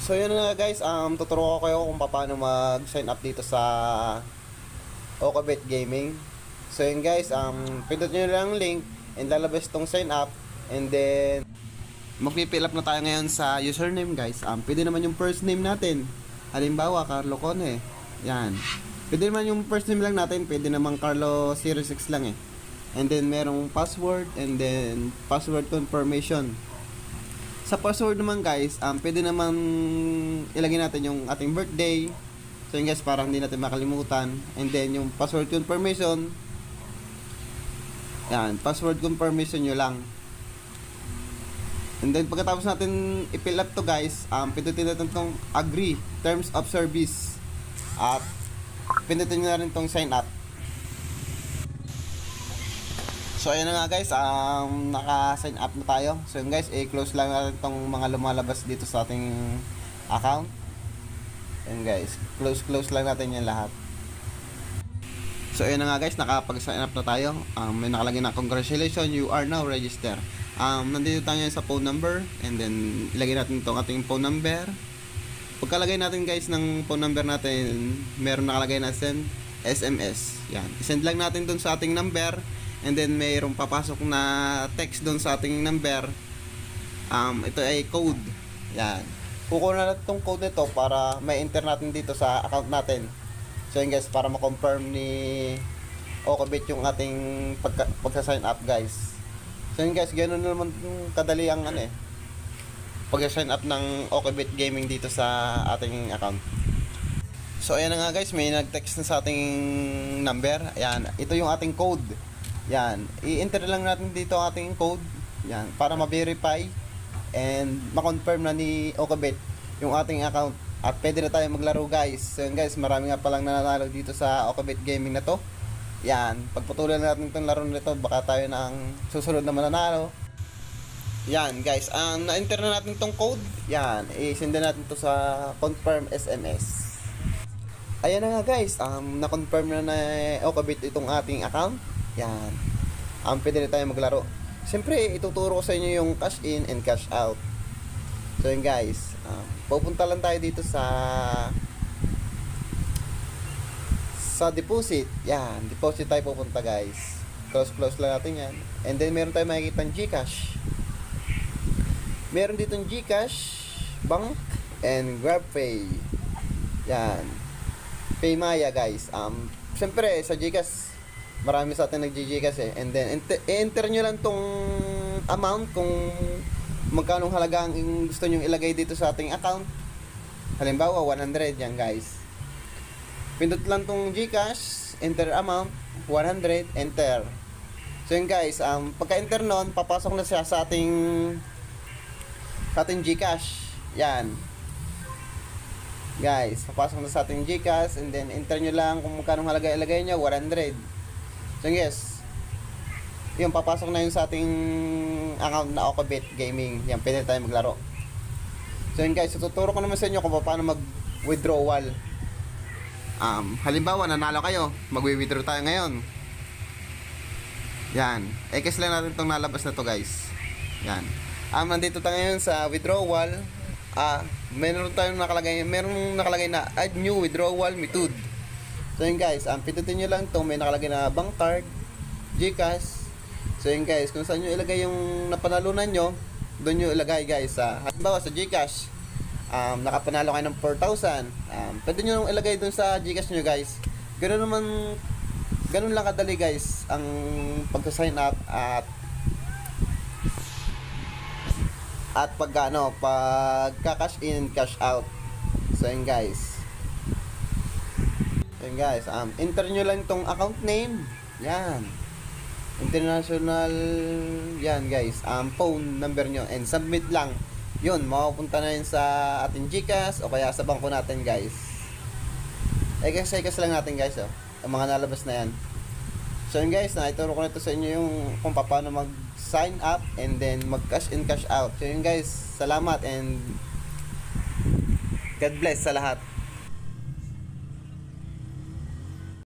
So yun na guys, tuturo ko kayo kung paano mag-sign up dito sa Okabet Gaming. So yun guys, pindot nyo lang link and lalabas tong sign up, and then magpipill up na tayo ngayon sa username guys. Pwede naman yung first name natin. Halimbawa, Carlo Cone. Yan. Pwede naman yung first name lang natin, pwede naman Carlo06 lang eh. And then merong password, and then password confirmation. Sa password naman guys, pwede naman ilagay natin yung ating birthday. So yun guys, para hindi natin makalimutan. And then yung password confirmation, yan, password confirmation nyo lang. And then pagkatapos natin i-fill up to guys, pindutin natin tong agree, terms of service. At pindutin nyo na rin tong sign up. So ayan na nga guys, naka-sign up na tayo. So yun guys, i-close lang natin tong mga lumalabas dito sa ating account. Ayan guys, close lang natin yan lahat. So ayan na nga guys, nakapag-sign up na tayo. May nakalagay na congratulations, you are now registered. Nandito tayo sa phone number, and then ilagay natin itong ating phone number. Pagkalagay natin guys ng phone number natin, meron nakalagay na send SMS. Yan, isend lang natin dun sa ating number. And then mayroong papasok na text doon sa ating number. Ito ay code. Yan. Kukuha na natin itong code nito para may enter natin dito sa account natin. So yun guys, para ma-confirm ni Okabet yung ating pagsa-sign up guys. So yun guys, ganoon naman kadali ang pagsa-sign up ng Okabet Gaming dito sa ating account. So ayan na nga guys, may nag-text na sa ating number. Ayan, ito yung ating code. Yan, i-enter lang natin dito ang ating code. Yan, para ma-verify and ma-confirm na ni Okabet yung ating account. At pwede na tayo maglaro guys. So yun guys, marami nga palang nananalo dito sa Okabet Gaming na to. Yan, pagputulan natin itong laro nito, baka tayo na ang susunod na mananalo. Yan guys, na-enter na natin itong code. Yan, i-send natin to sa confirm SMS. Ayan na nga guys, na-confirm na Okabet itong ating account. Yan. Pwede na tayo maglaro. Siyempre, ituturo ko sa inyo yung cash in and cash out. So yun guys, pupunta lang tayo dito sa deposit. Yan, deposit tayo pupunta guys. Close lang natin yan. And then meron tayo makikita ng GCash. Meron dito ng GCash, Bank, and GrabPay. Yan. Paymaya guys. Siyempre, sa GCash, marami sa atin nag-GCash eh. And then enter nyo lang tong amount kung magkano halaga ang gusto nyo ilagay dito sa ating account. Halimbawa 100 yan guys. Pindot lang tong GCash, enter amount 100, enter. So yun guys, pagka enter nun, papasok na siya sa ating GCash. Yan guys, papasok na sa ating GCash, and then enter nyo lang kung magkano halaga ilagay nyo, 100. So yes, yung papasok na yun sa ating account na Okabet Gaming. Yan, pwede tayo maglaro. So yun guys, tuturo ko naman sa inyo kung paano mag-withdrawal. Halimbawa, nanalo kayo, mag-withdraw tayo ngayon. Yan, kasi lang natin itong nalabas na to guys. Yan, nandito tayo ngayon sa withdrawal. Meron nakalagay na add new withdrawal method. So yun guys, pindutin nyo lang ito. May nakalagay na bank card, GCash. So yun guys, kung saan nyo ilagay yung napanalunan nyo, doon nyo ilagay guys. Halimbawa sa GCash, nakapanalo kayo ng 4,000. Pwede nyo ilagay doon sa GCash nyo guys. Ganun lang kadali guys ang pagsa-sign up at pagka-cash in, cash out. So yun guys. Yan guys, enter nyo lang itong account name. Yan, international. Yan guys, phone number nyo, and submit lang. Yun, mapupunta na yun sa ating GCash o kaya sa bangko natin guys. Kasi lang natin guys, ang mga nalabas na yan. So yun guys, naituro ko na ito sa inyo yung kung paano mag-sign up and then mag-cash in, cash out. So yun guys, salamat and God bless sa lahat.